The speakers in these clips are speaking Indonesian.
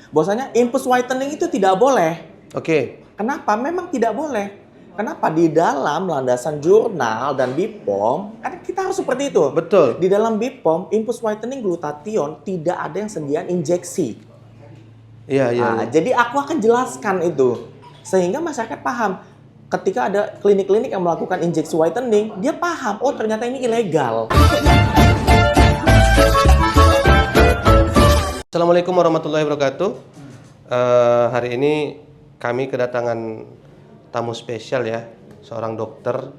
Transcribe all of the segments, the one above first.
bahwasanya infus whitening itu tidak boleh. Oke. Kenapa? Memang tidak boleh. Kenapa? Di dalam landasan jurnal dan BPOM, kan kita harus seperti itu. Betul. Di dalam BPOM, infus whitening glutathione tidak ada yang sediaan injeksi. Iya. Jadi aku akan jelaskan itu. Sehingga masyarakat paham. Ketika ada klinik-klinik yang melakukan injeksi whitening, dia paham, oh ternyata ini ilegal. Assalamualaikum warahmatullahi wabarakatuh. Hari ini kami kedatangan tamu spesial ya, seorang dokter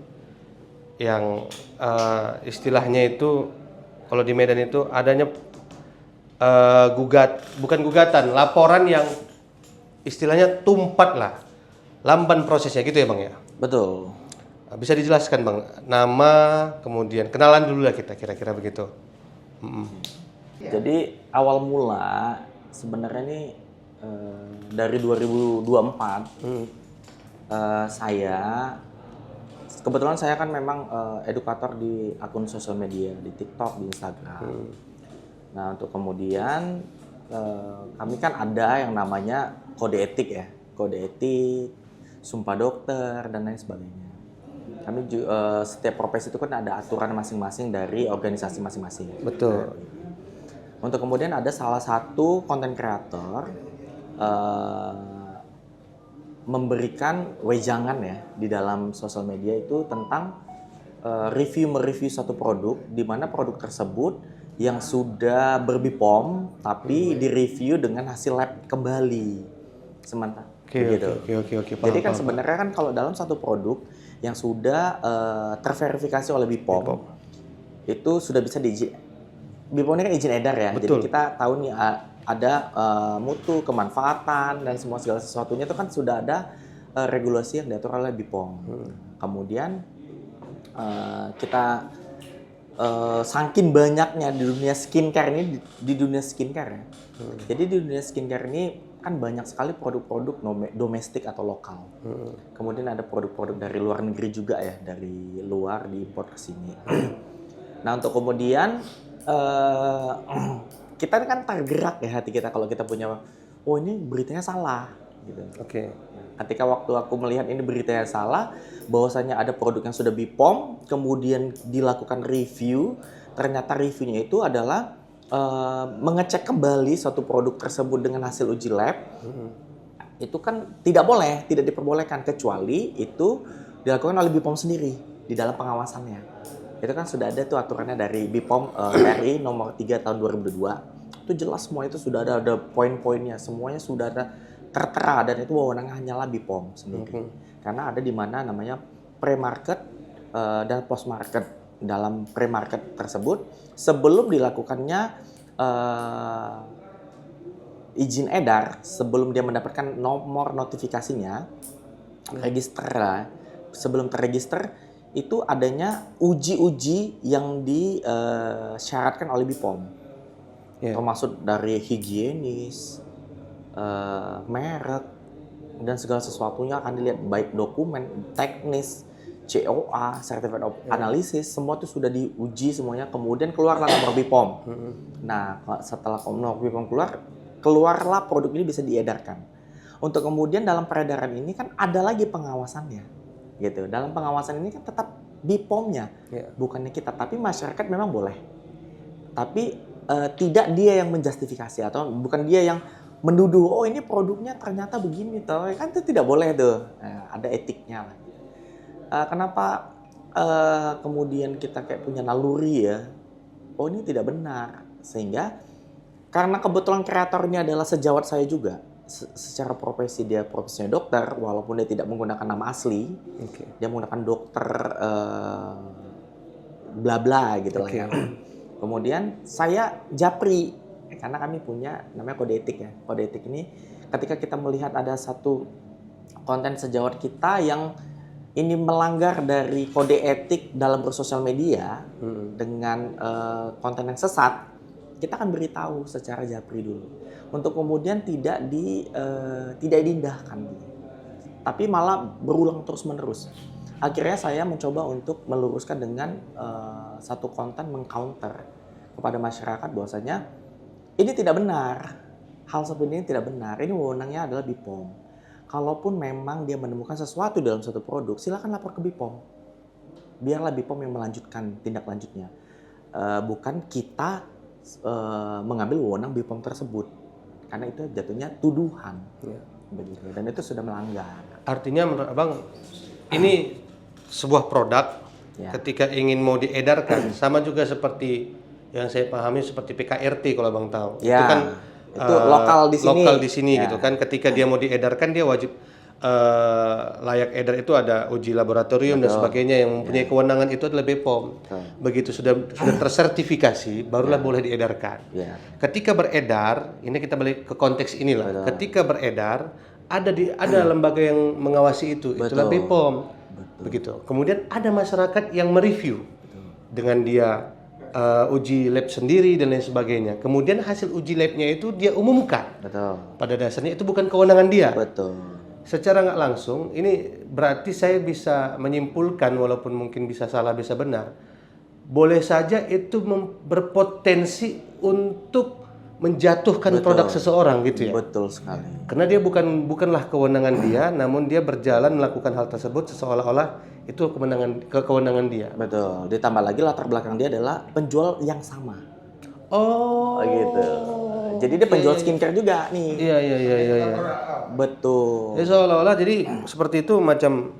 yang istilahnya itu kalau di Medan itu adanya bukan gugatan, laporan yang istilahnya tumpat lah, lamban prosesnya gitu ya Bang ya? Betul. Bisa dijelaskan Bang, nama, kemudian kenalan dulu lah kita kira-kira begitu. Jadi awal mula sebenarnya ini dari 2024 saya kebetulan saya kan memang edukator di akun sosial media di TikTok, di Instagram. Nah untuk kemudian kami kan ada yang namanya kode etik ya, kode etik, sumpah dokter dan lain sebagainya. Kami setiap profesi itu kan ada aturan masing-masing dari organisasi masing-masing. Betul. Untuk kemudian ada salah satu konten kreator memberikan wejangan ya di dalam sosial media itu tentang mereview satu produk di mana produk tersebut yang sudah berbipom tapi direview dengan hasil lab kembali sementara. Oke. Jadi kan sebenarnya kan kalau dalam satu produk yang sudah terverifikasi oleh BPOM itu sudah bisa BPOM ini kan izin edar ya. Betul. Jadi kita tahu nih ada mutu, kemanfaatan dan semua segala sesuatunya itu kan sudah ada regulasi yang diatur oleh BPOM. Kemudian kita saking banyaknya di dunia skincare ini di dunia skincare ya. Jadi di dunia skincare ini kan banyak sekali produk-produk domestik atau lokal. Kemudian ada produk-produk dari luar negeri juga ya, dari luar diimpor ke sini. Nah untuk kemudian kita kan tergerak ya hati kita kalau kita punya, oh ini beritanya salah gitu. Oke. Ketika waktu aku melihat ini beritanya salah, bahwasanya ada produk yang sudah BPOM, kemudian dilakukan review, ternyata reviewnya itu adalah mengecek kembali suatu produk tersebut dengan hasil uji lab, itu kan tidak boleh, tidak diperbolehkan kecuali itu dilakukan oleh BPOM sendiri di dalam pengawasannya. Itu kan sudah ada tuh aturannya dari BPOM RI nomor 3 tahun 2002. Itu jelas semua itu sudah ada poin-poinnya, semuanya sudah ada tertera dan itu wewenang hanyalah BPOM sendiri. Karena ada di mana namanya pre-market dan post-market. Dalam pre-market tersebut sebelum dilakukannya izin edar, sebelum dia mendapatkan nomor notifikasinya, register lah. Sebelum terregister itu adanya uji-uji yang disyaratkan oleh BPOM, termasuk dari higienis, merek, dan segala sesuatunya akan dilihat baik dokumen, teknis, COA, Certificate of Analysis, semua itu sudah diuji semuanya, kemudian keluarlah nomor BPOM. Nah setelah nomor BPOM keluarlah produk ini bisa diedarkan. Untuk kemudian dalam peredaran ini kan ada lagi pengawasannya. Gitu. Dalam pengawasan ini kan tetap BPOM-nya, bukannya kita, tapi masyarakat memang boleh. Tapi tidak dia yang menjustifikasi atau bukan dia yang menuduh, oh ini produknya ternyata begini toh. Kan itu tidak boleh tuh. Ada etiknya lah. Kenapa kemudian kita kayak punya naluri ya? Oh ini tidak benar. Sehingga karena kebetulan kreatornya adalah sejawat saya juga. Secara profesi dia profesinya dokter, walaupun dia tidak menggunakan nama asli, dia menggunakan dokter bla bla gitu lah ya. Kemudian saya japri karena kami punya namanya kode etik ya. Kode etik ini ketika kita melihat ada satu konten sejawat kita yang ini melanggar dari kode etik dalam bersosial media dengan konten yang sesat, kita akan beritahu secara japri dulu. Untuk kemudian tidak diindahkan, tapi malah berulang terus-menerus. Akhirnya saya mencoba untuk meluruskan dengan satu konten mengcounter kepada masyarakat bahwasanya ini tidak benar. hal seperti ini tidak benar. Ini wewenangnya adalah BPOM. Kalaupun memang dia menemukan sesuatu dalam suatu produk, silakan lapor ke BPOM. Biarlah BPOM yang melanjutkan tindak lanjutnya. Bukan kita mengambil wewenang BPOM tersebut. Karena itu jatuhnya tuduhan. Ya. Begitu. Dan itu sudah melanggar. Artinya menurut Abang, ini sebuah produk Ya. ketika ingin mau diedarkan, sama juga seperti yang saya pahami seperti PKRT kalau Abang tahu. Ya. Itu kan Itu lokal di sini. Lokal di sini Ya. gitu kan. Ketika dia mau diedarkan, dia wajib layak edar itu ada uji laboratorium dan sebagainya, yang mempunyai kewenangan itu adalah BPOM. Betul. Begitu sudah tersertifikasi, barulah boleh diedarkan. Ya. Ketika beredar, ini kita balik ke konteks inilah. Betul. Ketika beredar, ada lembaga yang mengawasi itu, itulah Betul. BPOM. Begitu. Kemudian ada masyarakat yang mereview dengan dia uji lab sendiri dan lain sebagainya. Kemudian hasil uji labnya itu dia umumkan. Betul. Pada dasarnya itu bukan kewenangan dia. Betul. Secara nggak langsung, ini berarti saya bisa menyimpulkan, walaupun mungkin bisa salah, bisa benar. Boleh saja itu berpotensi untuk menjatuhkan produk seseorang gitu ya. Betul sekali. Karena dia bukanlah kewenangan dia, namun dia berjalan melakukan hal tersebut seolah-olah itu kewenangan dia. Betul. Ditambah lagi latar belakang dia adalah penjual yang sama. Oh, Gitu. Jadi dia penjual skincare juga nih. Iya. Betul. Jadi seolah-olah jadi seperti itu macam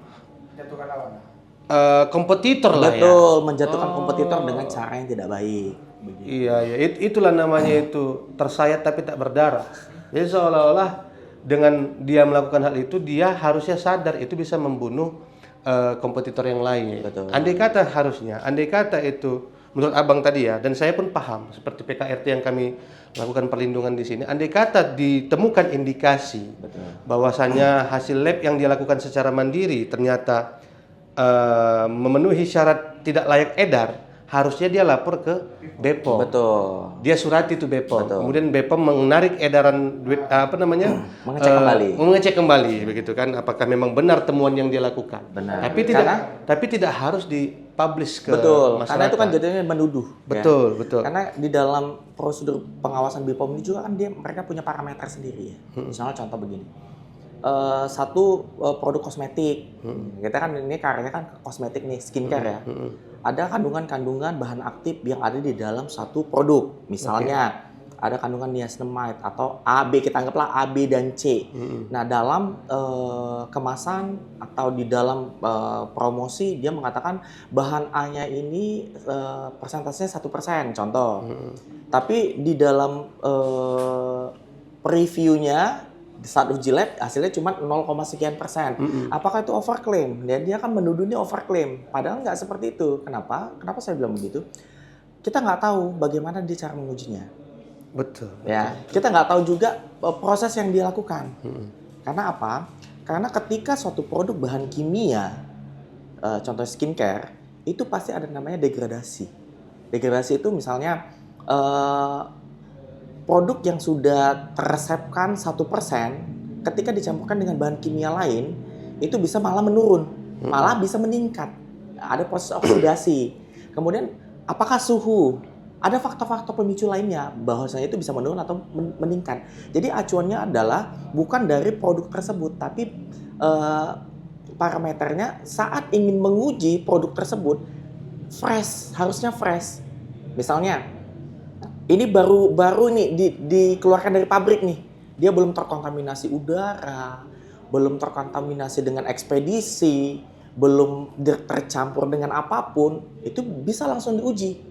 kompetitor lah ya. Betul, menjatuhkan kompetitor dengan cara yang tidak baik. Begitu. Iya. Itulah namanya itu tersayat tapi tak berdarah. Jadi seolah-olah dengan dia melakukan hal itu, dia harusnya sadar itu bisa membunuh kompetitor yang lain. Betul. Andai kata itu menurut Abang tadi ya, dan saya pun paham seperti PKRT yang kami lakukan perlindungan di sini. Andai kata ditemukan indikasi bahwasannya hasil lab yang dia lakukan secara mandiri ternyata memenuhi syarat tidak layak edar, harusnya dia lapor ke BPOM. Betul. Dia surati itu BPOM. Kemudian BPOM menarik edaran duit mengecek kembali begitu kan, apakah memang benar temuan yang dia lakukan. Benar. Tapi tidak harus dipublish ke Betul. masyarakat. Karena itu kan jadinya menuduh. Betul. Karena di dalam prosedur pengawasan BPOM ini juga kan mereka punya parameter sendiri ya. Misalnya contoh begini. Satu produk kosmetik. Kita kan ini karyanya kan kosmetik nih, skincare ya. Ada kandungan-kandungan bahan aktif yang ada di dalam satu produk. Misalnya ada kandungan niacinamide atau AB, kita anggaplah A, B dan C. Nah, dalam kemasan atau di dalam promosi dia mengatakan bahan A-nya ini persentasenya 1%, contoh. Tapi di dalam previewnya saat uji lab hasilnya cuma 0, sekian persen. Apakah itu overclaim? Dia kan menuduh ini overclaim. Padahal nggak seperti itu. Kenapa? Kenapa saya bilang begitu? Kita nggak tahu bagaimana dia cara mengujinya. Betul. Ya, kita nggak tahu juga proses yang dia lakukan. Karena apa? Karena ketika suatu produk bahan kimia, contoh skincare, itu pasti ada namanya degradasi. Degradasi itu misalnya produk yang sudah terresepkan 1%, ketika dicampurkan dengan bahan kimia lain, itu bisa malah menurun, malah bisa meningkat. Ada proses oksidasi. Kemudian, apakah suhu? Ada faktor-faktor pemicu lainnya, bahwasanya itu bisa menurun atau meningkat. Jadi acuannya adalah bukan dari produk tersebut, tapi parameternya saat ingin menguji produk tersebut, harusnya fresh. Misalnya, ini baru nih dikeluarkan dari pabrik nih. Dia belum terkontaminasi udara, belum terkontaminasi dengan ekspedisi, belum tercampur dengan apapun, itu bisa langsung diuji.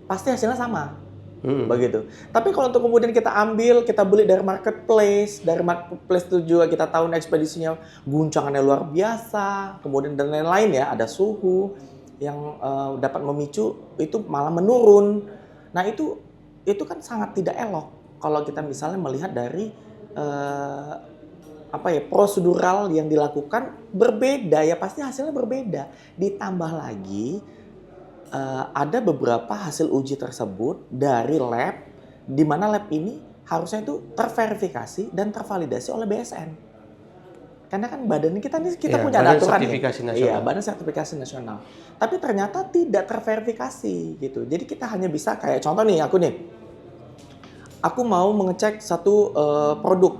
Pasti hasilnya sama. Begitu. Tapi kalau untuk kemudian kita ambil, kita beli dari marketplace itu juga kita tahu ekspedisinya guncangannya luar biasa, kemudian dan lain-lain ya, ada suhu yang dapat memicu itu malah menurun. Nah, itu kan sangat tidak elok kalau kita misalnya melihat dari prosedural yang dilakukan berbeda, ya pasti hasilnya berbeda. Ditambah lagi ada beberapa hasil uji tersebut dari lab, di mana lab ini harusnya itu terverifikasi dan tervalidasi oleh BSN. Karena kan badan kita punya aturan ya. Badan sertifikasi nasional. Tapi ternyata tidak terverifikasi gitu. Jadi kita hanya bisa kayak contoh nih, aku nih aku mau mengecek satu produk.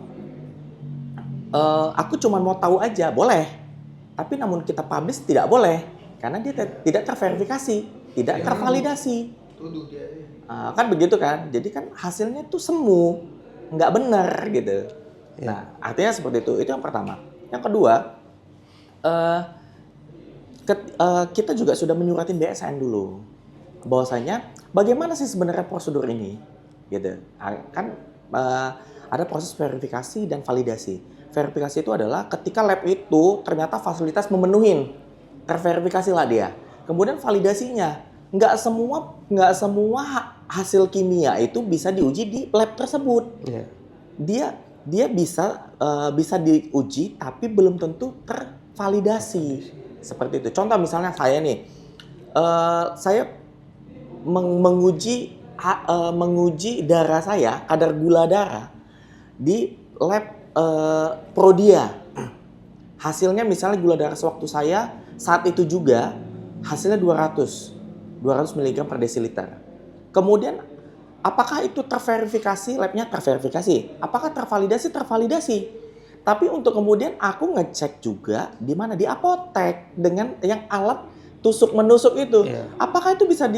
Aku cuma mau tahu aja, boleh. Tapi namun kita publish tidak boleh, karena dia tidak terverifikasi, tidak tervalidasi. Kan begitu kan? Jadi kan hasilnya tuh semu, nggak benar gitu. Nah, artinya seperti itu. Itu yang pertama. Yang kedua, kita juga sudah menyuratin BSN dulu, bahwasanya bagaimana sih sebenarnya prosedur ini, gitu. Kan ada proses verifikasi dan validasi. Verifikasi itu adalah ketika lab itu ternyata fasilitas memenuhi, terverifikasi lah dia. Kemudian validasinya, nggak semua hasil kimia itu bisa diuji di lab tersebut. Dia bisa diuji tapi belum tentu tervalidasi. Seperti itu. Contoh misalnya saya nih, saya menguji darah saya, kadar gula darah di lab Prodia. Hasilnya misalnya gula darah sewaktu saya saat itu juga hasilnya 200 mg per desiliter. Kemudian apakah itu terverifikasi? Labnya terverifikasi. Apakah tervalidasi? Tervalidasi. Tapi untuk kemudian aku ngecek juga di mana, di apotek dengan yang alat tusuk menusuk itu. Apakah itu bisa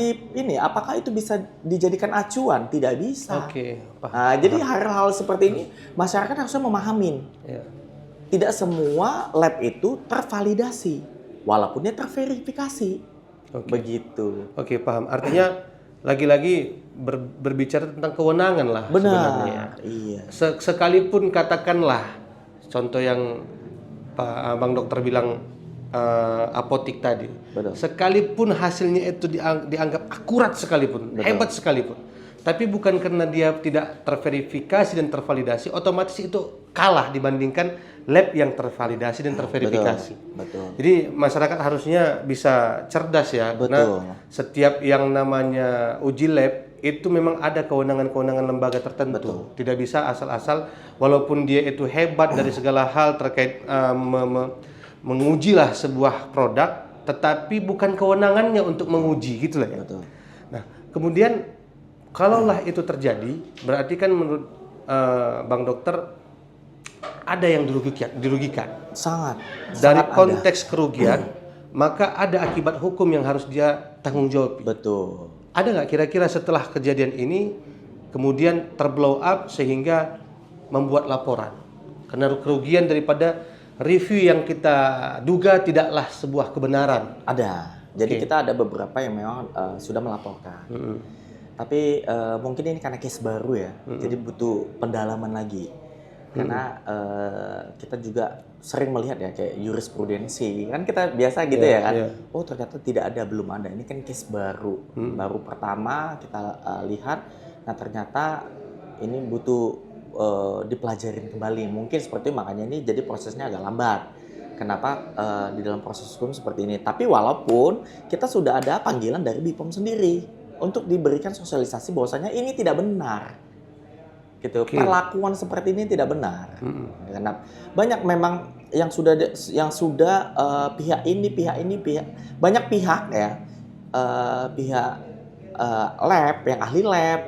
apakah itu bisa dijadikan acuan? Tidak bisa. Jadi hal-hal seperti ini masyarakat harusnya memahamin. Tidak semua lab itu tervalidasi, walaupun dia terverifikasi. Begitu. Oke, paham. Artinya lagi-lagi berbicara tentang kewenangan lah. Benar. Sebenarnya. Iya. Sekalipun katakanlah contoh yang Bang Dokter bilang apotik tadi. Betul. Sekalipun hasilnya itu dianggap akurat sekalipun, hebat sekalipun, tapi bukan karena dia tidak terverifikasi dan tervalidasi, otomatis itu kalah dibandingkan lab yang tervalidasi dan terverifikasi. Betul. Jadi masyarakat harusnya bisa cerdas ya, karena setiap yang namanya uji lab itu memang ada kewenangan-kewenangan lembaga tertentu. Tidak bisa asal-asal, walaupun dia itu hebat dari segala hal terkait mengujilah sebuah produk, tetapi bukan kewenangannya untuk menguji, gitulah ya. Nah, kemudian kalaulah itu terjadi, berarti kan menurut Bang Dokter ada yang dirugikan. Sangat. Dari konteks kerugian, maka ada akibat hukum yang harus dia tanggung jawab. Betul. Ada nggak kira-kira setelah kejadian ini kemudian terblow up sehingga membuat laporan karena kerugian daripada review yang kita duga tidaklah sebuah kebenaran? Ada. Jadi kita ada beberapa yang memang sudah melaporkan. Tapi mungkin ini karena case baru ya, jadi butuh pendalaman lagi. Karena kita juga sering melihat ya kayak jurisprudensi, kan kita biasa gitu ya kan. Oh ternyata tidak ada, belum ada. Ini kan case baru, baru pertama kita lihat. Nah ternyata ini butuh dipelajarin kembali. Mungkin seperti itu, makanya ini jadi prosesnya agak lambat. Kenapa di dalam proses hukum seperti ini? Tapi walaupun kita sudah ada panggilan dari BPOM sendiri untuk diberikan sosialisasi bahwasanya ini tidak benar. Gitu. Perlakuan seperti ini tidak benar. Karena banyak memang yang sudah pihak ini banyak pihak ya, pihak lab, yang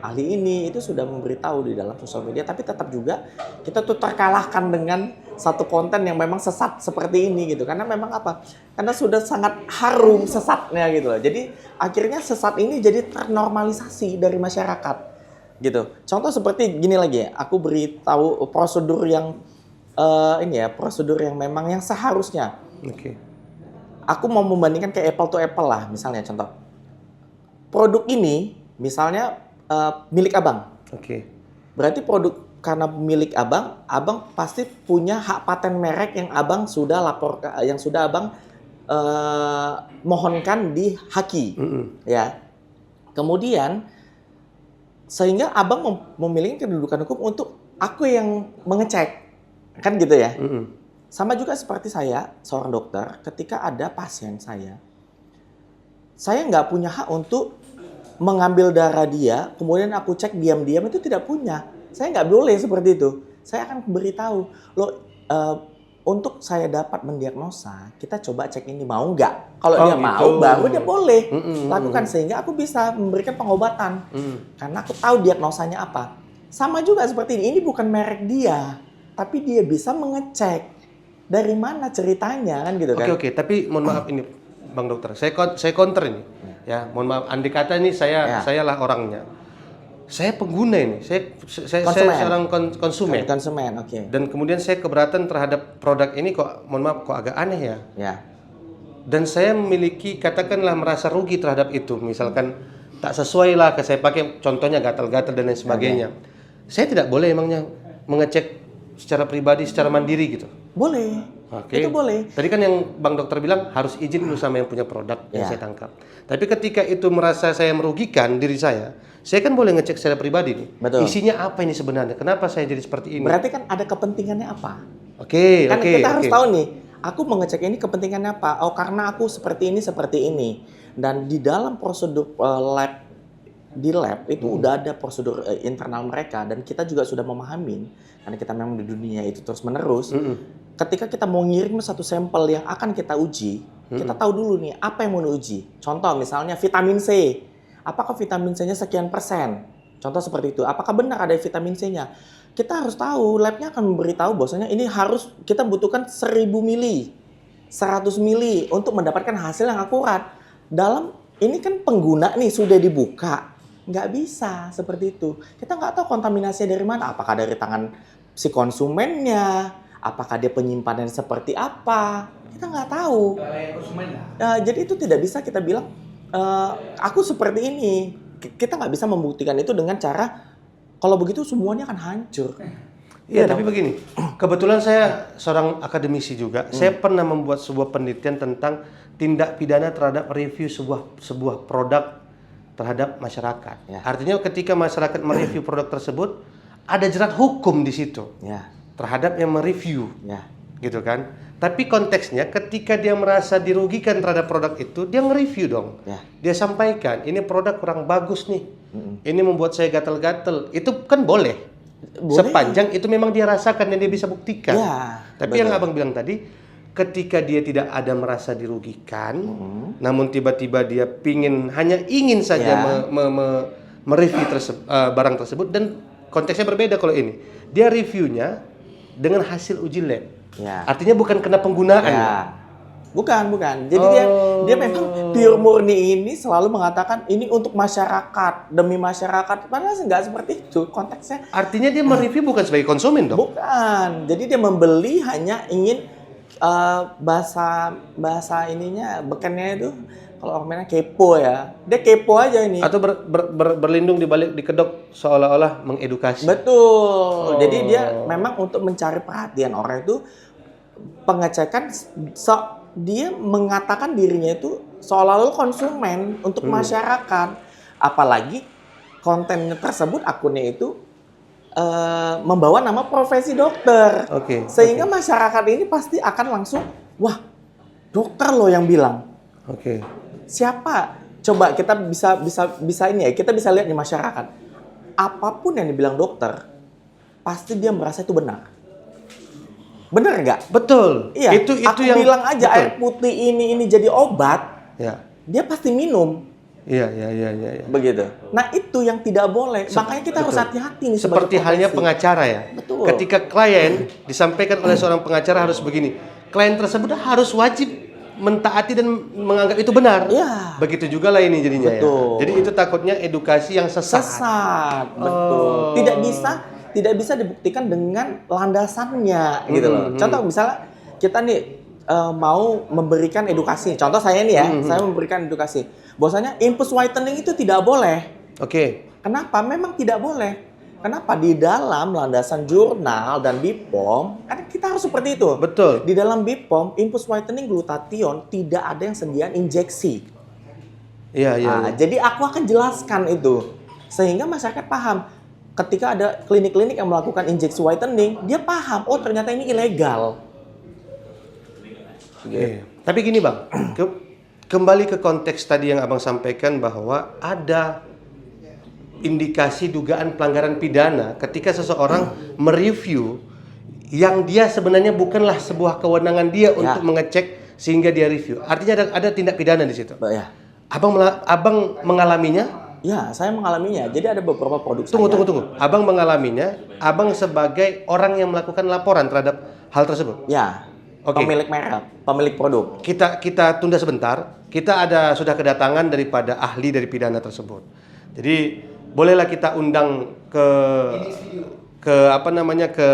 ahli ini itu sudah memberitahu di dalam sosial media, tapi tetap juga kita tuh terkalahkan dengan satu konten yang memang sesat seperti ini gitu. Karena memang apa? Karena sudah sangat harum sesatnya gitu loh. Jadi akhirnya sesat ini jadi ternormalisasi dari masyarakat. Gitu. Contoh seperti gini lagi ya, aku beritahu prosedur yang prosedur yang memang yang seharusnya. Aku mau membandingkan kayak apple to apple lah, misalnya contoh. Produk ini misalnya milik Abang. Berarti produk karena milik Abang pasti punya hak paten merek yang Abang sudah laporkan, yang sudah Abang mohonkan di Haki. Ya. Kemudian sehingga Abang memiliki kedudukan hukum untuk aku yang mengecek. Kan gitu ya. Sama juga seperti saya, seorang dokter, ketika ada pasien saya nggak punya hak untuk mengambil darah dia, kemudian aku cek diam-diam, itu tidak punya. Saya nggak boleh seperti itu. Saya akan beritahu, untuk saya dapat mendiagnosa, kita coba cek ini, mau nggak? Kalau dia gitu. mau, baru dia boleh lakukan, sehingga aku bisa memberikan pengobatan. Karena aku tahu diagnosanya apa. Sama juga seperti ini bukan merek dia, tapi dia bisa mengecek dari mana ceritanya kan gitu kan. Oke, tapi mohon maaf ini Bang Dokter, saya counter ini. Ya, mohon maaf, andai kata ini sayalah orangnya. Saya pengguna ini, saya seorang konsumen. Konsumen, oke. Dan kemudian saya keberatan terhadap produk ini kok, mohon maaf, kok agak aneh ya. Ya. Dan saya memiliki, katakanlah merasa rugi terhadap itu. Misalkan tak sesuai lah, saya pakai contohnya gatal-gatal dan lain sebagainya. Saya tidak boleh emangnya mengecek secara pribadi, secara mandiri gitu. Boleh. Oke. Itu boleh. Tadi kan yang Bang Dokter bilang harus izin dulu sama yang punya produk yang saya tangkap. Tapi ketika itu merasa saya merugikan diri saya kan boleh ngecek secara pribadi nih. Betul. Isinya apa ini sebenarnya? Kenapa saya jadi seperti ini? Berarti kan ada kepentingannya apa? Oke. Kita harus tahu nih, aku mengecek ini kepentingannya apa? Oh, karena aku seperti ini. Dan di dalam prosedur lab itu udah ada prosedur internal mereka, dan kita juga sudah memahamin karena kita memang di dunia itu terus menerus. Ketika kita mau ngirim satu sampel yang akan kita uji, kita tahu dulu nih apa yang mau diuji. Contoh misalnya vitamin C. Apakah vitamin C-nya sekian persen? Contoh seperti itu. Apakah benar ada vitamin C-nya? Kita harus tahu, labnya akan memberitahu bahwasanya ini harus kita butuhkan 1000 mili, 100 mili untuk mendapatkan hasil yang akurat. Dalam ini kan pengguna nih sudah dibuka. Nggak bisa seperti itu. Kita nggak tahu kontaminasinya dari mana. Apakah dari tangan si konsumennya? Apakah dia penyimpanannya seperti apa? Kita nggak tahu. Jadi itu tidak bisa kita bilang, aku seperti ini. Kita nggak bisa membuktikan itu dengan cara, kalau begitu semuanya akan hancur. Iya, tapi begini. Kebetulan saya seorang akademisi juga. Saya pernah membuat sebuah penelitian tentang tindak pidana terhadap review sebuah produk terhadap masyarakat. Ya. Artinya ketika masyarakat mereview produk tersebut, ada jerat hukum di situ terhadap yang mereview, gitu kan? Tapi konteksnya ketika dia merasa dirugikan terhadap produk itu, dia nge-review dong. Dia sampaikan, ini produk kurang bagus nih. Ini membuat saya gatal-gatal. Itu kan boleh. Sepanjang itu memang dia rasakan dan dia bisa buktikan. Tapi yang Abang bilang tadi, ketika dia tidak ada merasa dirugikan, namun tiba-tiba dia hanya ingin saja mereview barang tersebut, dan konteksnya berbeda kalau ini. Dia reviewnya dengan hasil uji lab. Artinya bukan kena penggunaan. Bukan. Jadi dia memang pure murni ini selalu mengatakan ini untuk masyarakat, demi masyarakat. Padahal nggak seperti itu konteksnya. Artinya dia mereview bukan sebagai konsumen dong? Bukan. Jadi dia membeli hanya ingin bahasa ininya bekennya itu, kalau orang kepo ya. Dia kepo aja ini. Atau berlindung di balik dikedok seolah-olah mengedukasi. Betul. Jadi dia memang untuk mencari perhatian orang itu, pengecekan, dia mengatakan dirinya itu seolah-olah konsumen untuk masyarakat. Apalagi konten tersebut, akunnya itu membawa nama profesi dokter. Sehingga masyarakat ini pasti akan langsung, wah, dokter loh yang bilang. Siapa? Coba kita bisa ini ya, kita bisa lihat di masyarakat. Apapun yang dibilang dokter, pasti dia merasa itu benar. Bener nggak? Betul. Iya. Itu aku yang bilang aja betul. Air putih ini jadi obat. Dia pasti minum. Iya. Begitu. Nah, itu yang tidak boleh. Makanya kita harus hati-hati nih. Seperti halnya pengacara ya. Betul. Ketika klien disampaikan oleh seorang pengacara harus begini. Klien tersebut harus wajib mentaati dan menganggap itu benar. Begitu juga lah ini jadinya. Betul. Ya. Jadi itu takutnya edukasi yang sesat. Betul. Tidak bisa dibuktikan dengan landasannya gitu loh. Contoh misalnya kita nih mau memberikan edukasi. Contoh saya nih ya, saya memberikan edukasi. Bahwasanya infus whitening itu tidak boleh. Kenapa? Memang tidak boleh. Kenapa? Di dalam landasan jurnal dan BPOM, kan kita harus seperti itu. Betul. Di dalam BPOM, infus whitening glutathione tidak ada yang sediaan injeksi. Iya. Jadi aku akan jelaskan itu. Sehingga masyarakat paham. Ketika ada klinik-klinik yang melakukan injeksi whitening, dia paham, oh ternyata ini ilegal. Tapi gini Bang, kembali ke konteks tadi yang Abang sampaikan bahwa ada indikasi dugaan pelanggaran pidana ketika seseorang mereview yang dia sebenarnya bukanlah sebuah kewenangan dia untuk mengecek sehingga dia review. Artinya ada tindak pidana di situ. Abang mengalaminya? Ya, saya mengalaminya. Jadi ada beberapa produk Tunggu. Abang mengalaminya, abang sebagai orang yang melakukan laporan terhadap hal tersebut. Ya, Oke. pemilik merek, pemilik produk. Kita tunda sebentar. Kita sudah kedatangan daripada ahli dari pidana tersebut. Jadi bolehlah kita undang ke apa namanya ke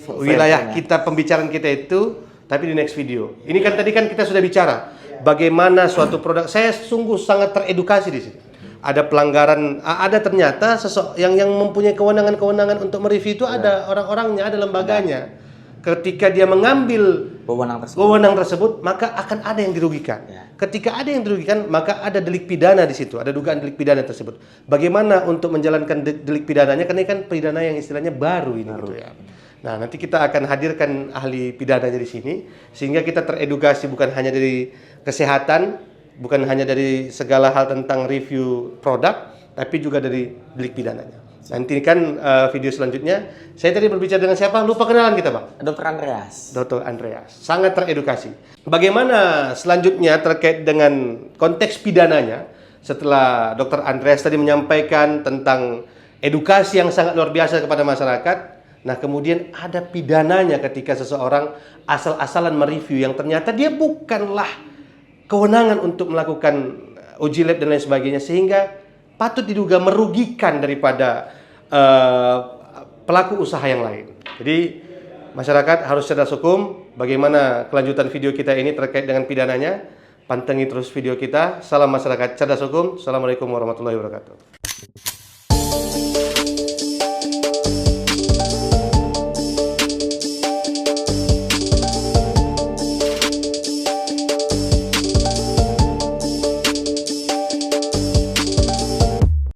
wilayah kita pembicaraan kita itu, tapi di next video. Ini kan tadi kan kita sudah bicara bagaimana suatu produk. Saya sungguh sangat teredukasi di sini. Ada pelanggaran, ada ternyata yang mempunyai kewenangan untuk mereview itu ada orang-orangnya, ada lembaganya. Ketika dia mengambil wewenang tersebut, maka akan ada yang dirugikan. Ketika ada yang dirugikan, maka ada delik pidana di situ, ada dugaan delik pidana tersebut. Bagaimana untuk menjalankan delik pidananya? Karena ini kan pidana yang istilahnya baru ini, gitu ya. Nah, nanti kita akan hadirkan ahli pidananya di sini, sehingga kita teredukasi bukan hanya dari kesehatan, bukan hanya dari segala hal tentang review produk, tapi juga dari delik pidananya. Nanti kan video selanjutnya, saya tadi berbicara dengan siapa? Lupa kenalan kita, Bang. Dr. Andreas. Dr. Andreas. Sangat teredukasi. Bagaimana selanjutnya terkait dengan konteks pidananya? Setelah Dr. Andreas tadi menyampaikan tentang edukasi yang sangat luar biasa kepada masyarakat. Nah, kemudian ada pidananya ketika seseorang asal-asalan mereview yang ternyata dia bukanlah kewenangan untuk melakukan uji lab dan lain sebagainya, sehingga patut diduga merugikan daripada pelaku usaha yang lain. Jadi masyarakat harus cerdas hukum. Bagaimana kelanjutan video kita ini terkait dengan pidananya? Pantengin terus video kita. Salam masyarakat cerdas hukum. Assalamualaikum warahmatullahi wabarakatuh.